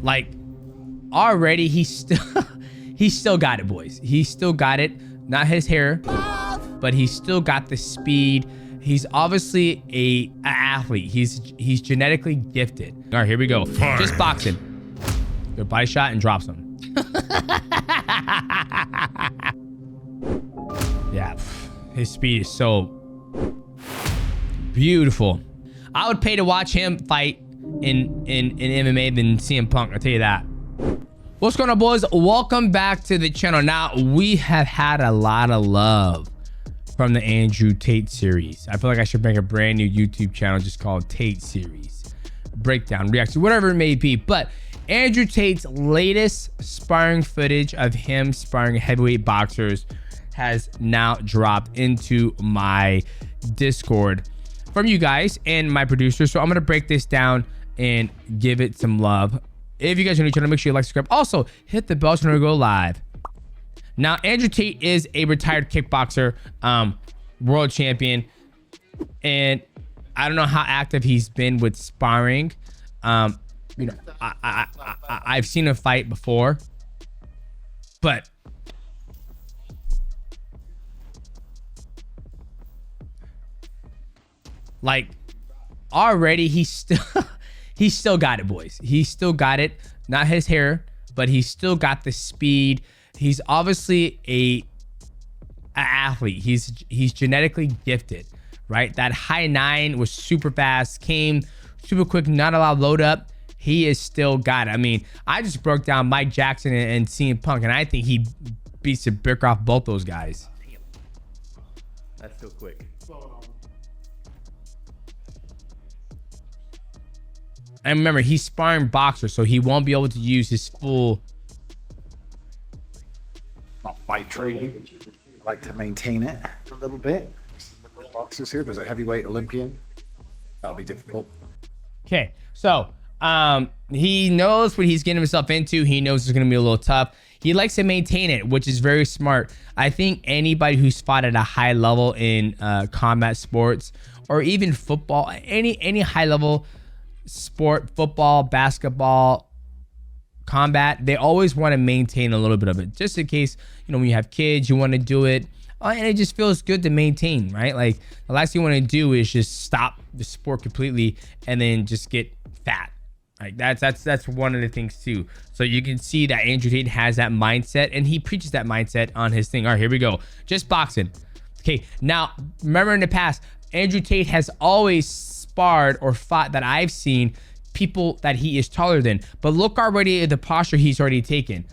Like, already he's still got it, boys. He's still got it. Not his hair, but he's still got the speed. He's obviously a athlete. He's genetically gifted. All right, here we go. Just boxing. Good body shot and drops him. Yeah, his speed is so beautiful. I would pay to watch him fight in MMA than CM Punk. I'll tell you that. What's going on, boys? Welcome back to the channel. Now, we have had a lot of love from the Andrew Tate series. I feel like I should make a brand new YouTube channel just called Tate Series. Breakdown, reaction, whatever it may be. But Andrew Tate's latest sparring footage of him sparring heavyweight boxers has now dropped into my Discord from you guys and my producer. So I'm going to break this down and give it some love. If you guys are new to the channel, make sure you like, subscribe. Also, hit the bell so we go live. Now, Andrew Tate is a retired kickboxer, world champion, and I don't know how active he's been with sparring. You know, I've seen him fight before, but like already he's still got it, boys. He's still got it. Not his hair, but he's still got the speed. He's obviously a athlete. He's genetically gifted, right? That high 9 was super fast, came super quick, not a lot of load up. He is still got it. I mean, I just broke down Mike Jackson and CM Punk, and I think he beats the brick off both those guys. Damn. That's still quick. And remember, he's sparring boxer, so he won't be able to use his full fight training. I like to maintain it a little bit. Boxers here. There's a heavyweight Olympian. That'll be difficult. Okay, so he knows what he's getting himself into. He knows it's going to be a little tough. He likes to maintain it, which is very smart. I think anybody who's fought at a high level in combat sports or even football, any high level sport, football, basketball, combat, they always want to maintain a little bit of it, just in case, you know, when you have kids, you want to do it, and it just feels good to maintain, right? Like, the last thing you want to do is just stop the sport completely and then just get fat. Like, that's one of the things too. So you can see that Andrew Tate has that mindset, and he preaches that mindset on his thing. All right, here we go. Just boxing. Okay, now remember, in the past, Andrew Tate has always sparred or fought, that I've seen, people that he is taller than. But look already at the posture he's already taken.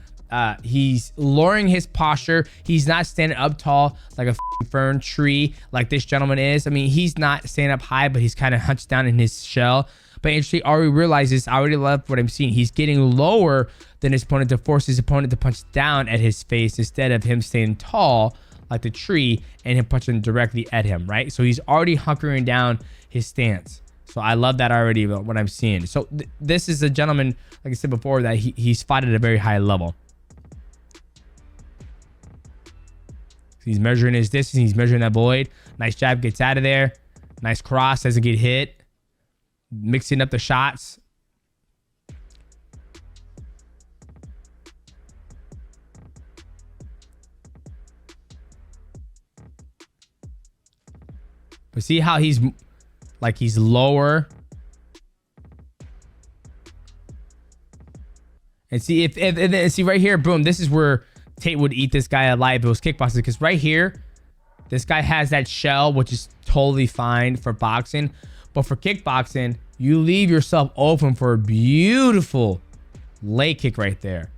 He's lowering his posture. He's not standing up tall like a fern tree like this gentleman is. I mean, he's not standing up high, but he's kind of hunched down in his shell. But Andrew already realizes, I already love what I'm seeing. He's getting lower than his opponent to force his opponent to punch down at his face instead of him staying tall like the tree and him punching directly at him, right? So he's already hunkering down his stance. So I love that already, what I'm seeing. So this is a gentleman, like I said before, that he's fought at a very high level. So he's measuring his distance. He's measuring that void. Nice jab, gets out of there. Nice cross, doesn't get hit. Mixing up the shots. But see how he's lower. And see if see right here, boom, this is where Tate would eat this guy alive if it was kickboxing, because right here, this guy has that shell, which is totally fine for boxing. But for kickboxing, you leave yourself open for a beautiful leg kick right there,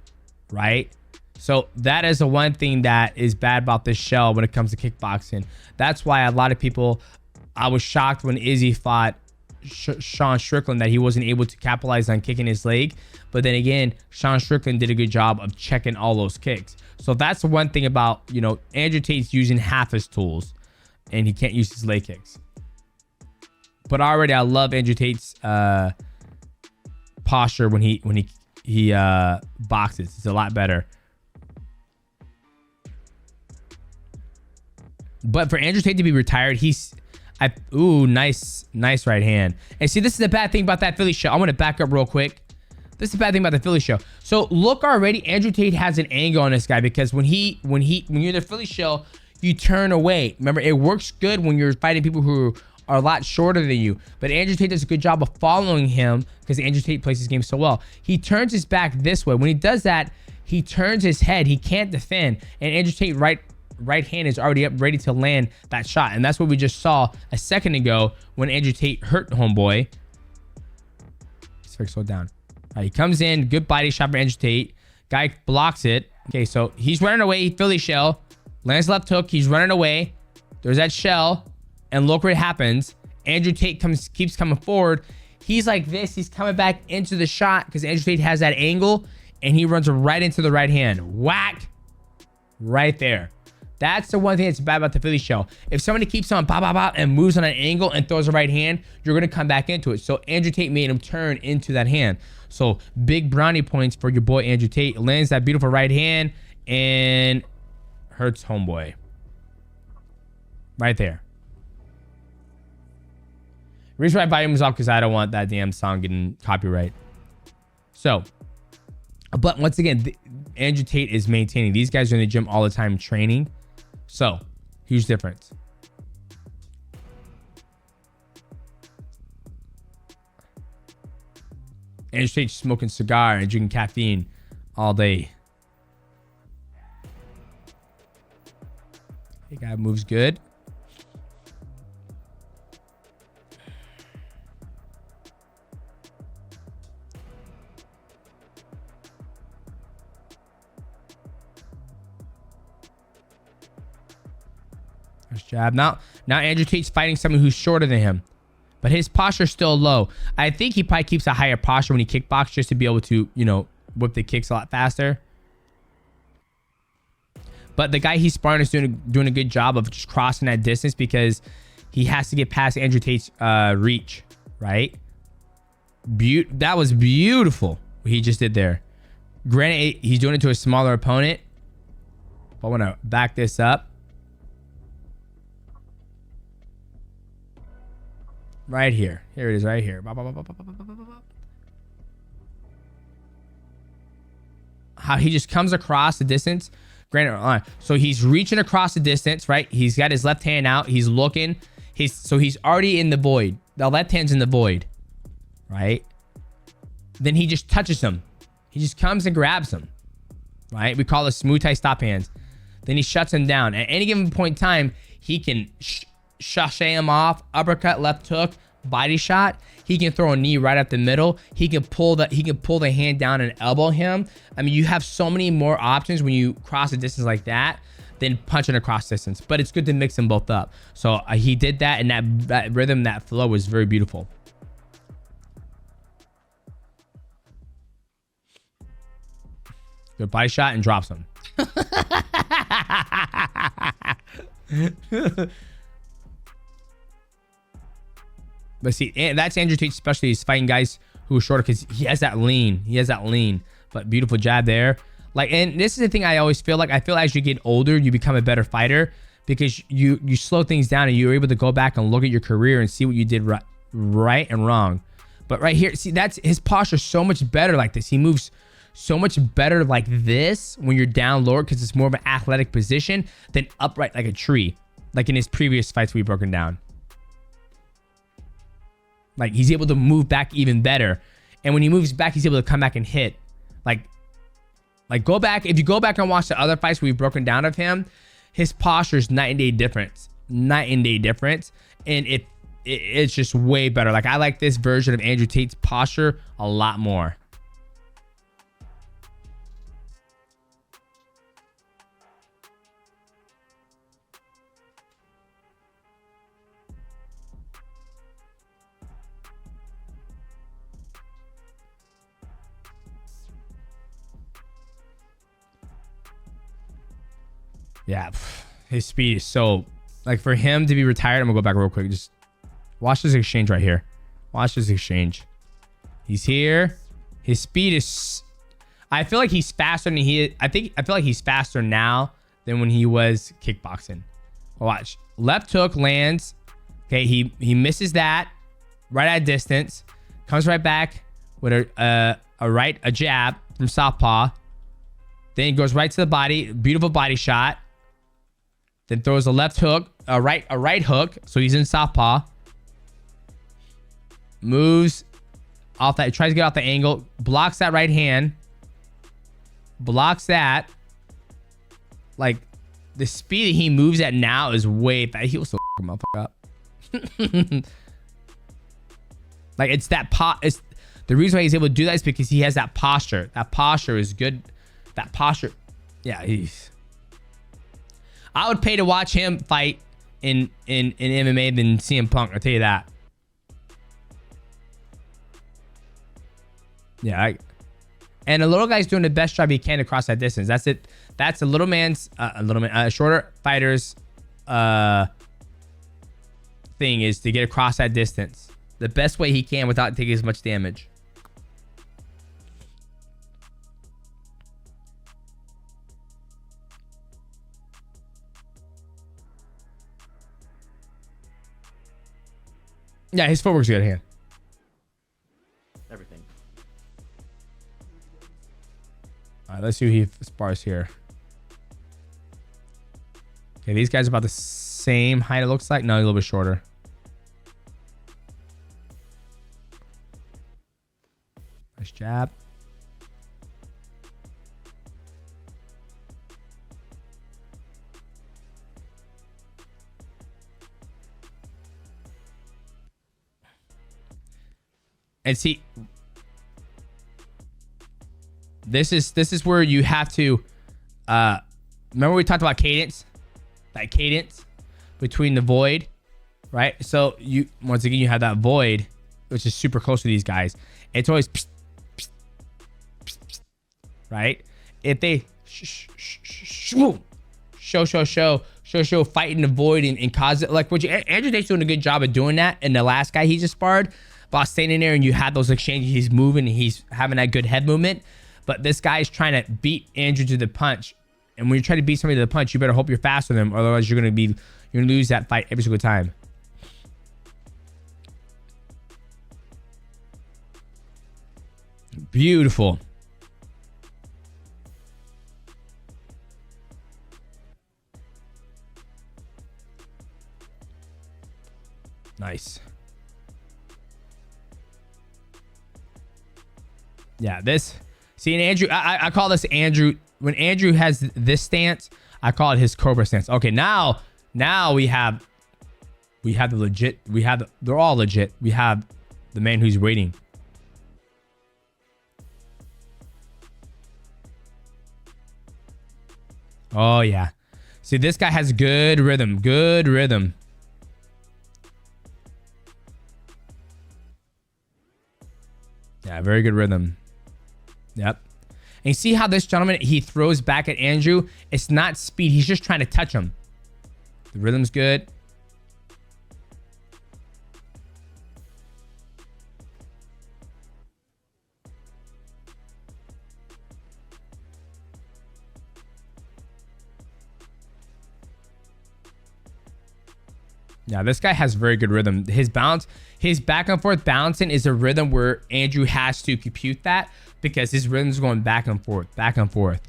right? So that is the one thing that is bad about this shell when it comes to kickboxing. That's why a lot of people, I was shocked when Izzy fought Sean Strickland that he wasn't able to capitalize on kicking his leg. But then again, Sean Strickland did a good job of checking all those kicks. So that's the one thing about, you know, Andrew Tate's using half his tools and he can't use his leg kicks. But already I love Andrew Tate's posture when he boxes. It's a lot better. But for Andrew Tate to be retired, ooh, nice right hand. And see, this is the bad thing about that Philly shell. I'm gonna back up real quick. This is the bad thing about the Philly show. So look already, Andrew Tate has an angle on this guy because when you're in the Philly show, you turn away. Remember, it works good when you're fighting people who are a lot shorter than you. But Andrew Tate does a good job of following him because Andrew Tate plays his game so well. He turns his back this way. When he does that, he turns his head. He can't defend. And Andrew Tate right hand is already up ready to land that shot. And that's what we just saw a second ago when Andrew Tate hurt homeboy. Let's slow down. All right, he comes in. Good body shot for Andrew Tate. Guy blocks it. Okay, so he's running away. Philly shell. Lands left hook. He's running away. There's that shell. And look what happens. Andrew Tate keeps coming forward. He's like this. He's coming back into the shot because Andrew Tate has that angle. And he runs right into the right hand. Whack. Right there. That's the one thing that's bad about the Philly show. If somebody keeps on bop, bop, bop, and moves on an angle and throws a right hand, you're going to come back into it. So Andrew Tate made him turn into that hand. So big brownie points for your boy Andrew Tate. Lands that beautiful right hand and hurts homeboy. Right there. The reason why I volume is off because I don't want that damn song getting copyright. So, but once again, Andrew Tate is maintaining. These guys are in the gym all the time training. So, huge difference. Andrew Tate smoking cigar and drinking caffeine all day. Hey, guy moves good. Jab. Now Andrew Tate's fighting someone who's shorter than him, but his posture's still low. I think he probably keeps a higher posture when he kickbox just to be able to, whip the kicks a lot faster. But the guy he's sparring is doing a good job of just crossing that distance because he has to get past Andrew Tate's reach, right? That was beautiful what he just did there. Granted, he's doing it to a smaller opponent. I want to back this up. Right here. Here it is right here. How he just comes across the distance. Granted, so he's reaching across the distance, right? He's got his left hand out. He's looking. So he's already in the void. The left hand's in the void, right? Then he just touches him. He just comes and grabs him, right? We call it smooth tie stop hands. Then he shuts him down. At any given point in time, he can sashay him off, uppercut, left hook, body shot. He can throw a knee right up the middle. He can pull the hand down and elbow him. I mean, you have so many more options when you cross a distance like that than punching across distance. But it's good to mix them both up. So he did that, and that rhythm, that flow was very beautiful. Good body shot and drops him. But see, that's Andrew Tate's specialty. He's fighting guys who are shorter because he has that lean. But beautiful jab there. And this is the thing I always feel like. I feel as you get older, you become a better fighter because you slow things down and you're able to go back and look at your career and see what you did right and wrong. But right here, see, that's his posture so much better like this. He moves so much better like this when you're down lower because it's more of an athletic position than upright like a tree, like in his previous fights we've broken down. Like, he's able to move back even better. And when he moves back, he's able to come back and hit. Like go back. If you go back and watch the other fights we've broken down of him, his posture is night and day difference. And it's just way better. Like, I like this version of Andrew Tate's posture a lot more. Yeah, his speed is so... Like, for him to be retired, I'm going to go back real quick. Just watch this exchange right here. Watch this exchange. He's here. His speed is... I feel like he's faster than he is. I feel like he's faster now than when he was kickboxing. Watch. Left hook lands. Okay, he misses that. Right at distance. Comes right back with a a jab from southpaw. Then he goes right to the body, beautiful body shot. Then throws a left hook, a right hook. So he's in southpaw. Moves off that, tries to get off the angle, blocks that right hand. Blocks that. Like, the speed that he moves at now is way fast. He was so motherfucker up. Like, it's that it's the reason why he's able to do that is because he has that posture. That posture is good. That posture. Yeah, I would pay to watch him fight in MMA than CM Punk. I'll tell you that. Yeah, and the little guy's doing the best job he can across that distance. That's it. That's a little man's, shorter fighter's thing is to get across that distance the best way he can without taking as much damage. Yeah, his footwork's good hand. Everything. All right, let's see who he spars here. Okay, these guys are about the same height, it looks like. No, a little bit shorter. Nice jab. And see, this is where you have to remember we talked about cadence, that cadence between the void, right? So you, once again, you have that void, which is super close to these guys. It's always psst, psst, psst, psst, right? If they show fighting the void and cause it, like what Andrew Tate's doing a good job of doing that. And the last guy he just sparred, while standing there and you have those exchanges, he's moving and he's having that good head movement. But this guy's trying to beat Andrew to the punch. And when you try to beat somebody to the punch, you better hope you're faster than them, otherwise you're gonna lose that fight every single time. Beautiful. Nice. Yeah, this. See, and Andrew, I call this Andrew. When Andrew has this stance, I call it his Cobra stance. Okay, now we have the legit. They're all legit. We have the man who's waiting. Oh yeah. See, this guy has good rhythm. Good rhythm. Yeah, very good rhythm. Yep. And you see how this gentleman, he throws back at Andrew? It's not speed. He's just trying to touch him. The rhythm's good. Yeah, this guy has very good rhythm. His bounce, his back and forth bouncing is a rhythm where Andrew has to compute that because his rhythm's going back and forth, back and forth.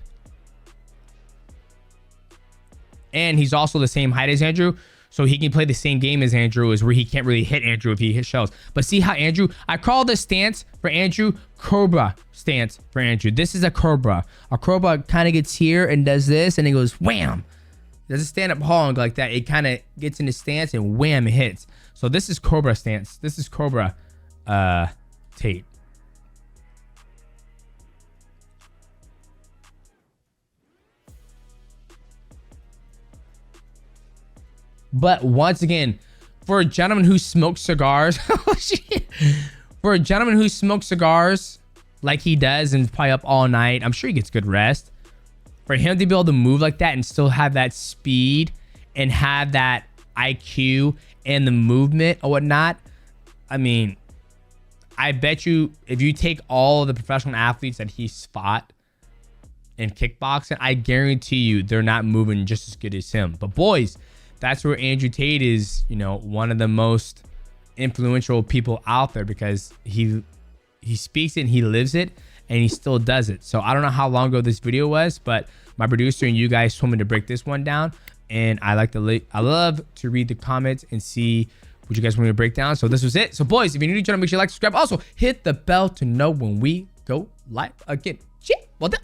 And he's also the same height as Andrew, so he can play the same game as Andrew, is where he can't really hit Andrew if he hit shells. But see how Andrew, I call this stance for Andrew, Cobra stance for Andrew. This is a Cobra. A Cobra kind of gets here and does this, and it goes wham. It doesn't stand up hog like that. It kind of gets in the stance and wham, it hits. So this is Cobra stance. This is Cobra Tate. But once again, for a gentleman who smokes cigars, for a gentleman who smokes cigars like he does and is probably up all night, I'm sure he gets good rest. For him to be able to move like that and still have that speed and have that IQ and the movement or whatnot, I mean, I bet you if you take all of the professional athletes that he's fought in kickboxing, I guarantee you they're not moving just as good as him. But boys, that's where Andrew Tate is, you know, one of the most influential people out there because he speaks it and he lives it. and he still does it. So I don't know how long ago this video was, but my producer and you guys told me to break this one down, and I love to read the comments and see what you guys want me to break down. So this was it. So boys, if you're new to the channel, make sure you like, subscribe. Also hit the bell to know when we go live again. Shit, well done.